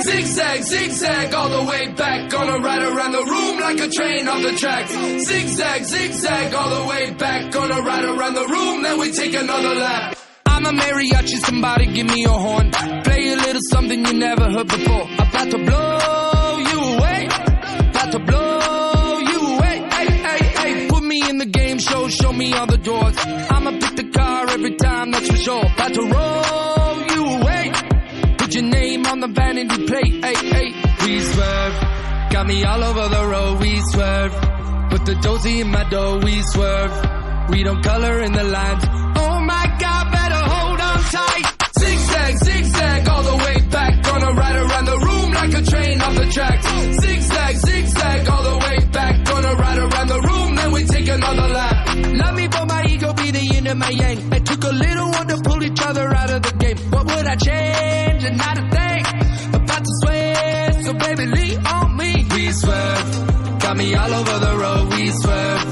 Zigzag, zigzag, all the way back. Gonna ride around the room like a train off the tracks. Zigzag, zigzag, all the way back. Gonna ride around the room, then we take another lap. I'm a mariachi, somebody give me a horn. Play a little something you never heard before. About to blow you away. About to blow you away. Hey, hey, hey. Put me in the game show, show me all the doors. I'ma pick the car every time, that's for sure. About to roll you away. Put your name on the vanity plate. Hey, hey. We swerve. Got me all over the road, we swerve. Put the dozy in my dough, we swerve. We don't color in the lines. Oh my God, better hold on tight. Zigzag, zigzag, all the way back. Gonna ride around the room like a train off the tracks. Zigzag, zigzag, all the way back. Gonna ride around the room, then we take another lap. Love me, but my ego be the yin and my yang. It took a little one to pull each other out of the game. What would I change? And not a thing. About to swear, so baby, lean on me. We swerve. Got me all over the road, we swerve.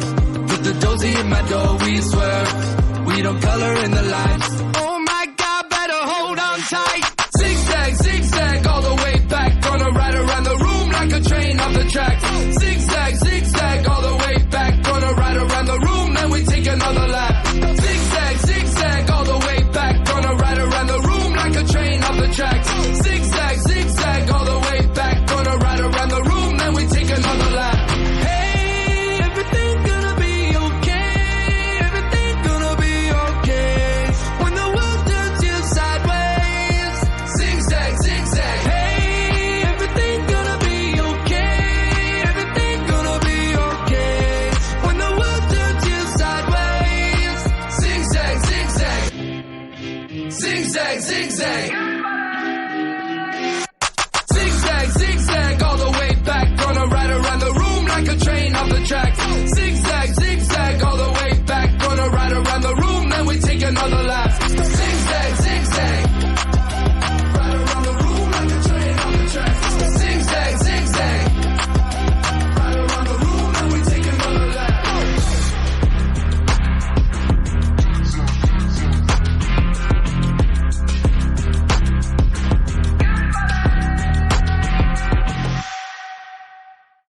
Put the dozy in my dough, we swerve. We don't color in the lines. Oh my God, better hold on tight. Zigzag, zigzag, all the way back. Gonna ride around the room like a train off the tracks. Zigzag, zigzag, all the way back. Gonna ride around the room, then we take another lap. Zigzag, zigzag, all the way back. Gonna ride around the room like a train off the tracks. Zigzag, zigzag, all the way back. Gonna ride around the room, then we take another lap. Hey, everything gonna be okay. Everything gonna be okay. When the world turns you sideways. Zigzag, zigzag. Hey, everything gonna be okay. Everything gonna be okay. When the world turns you sideways. Zigzag, zigzag. Zigzag, zigzag.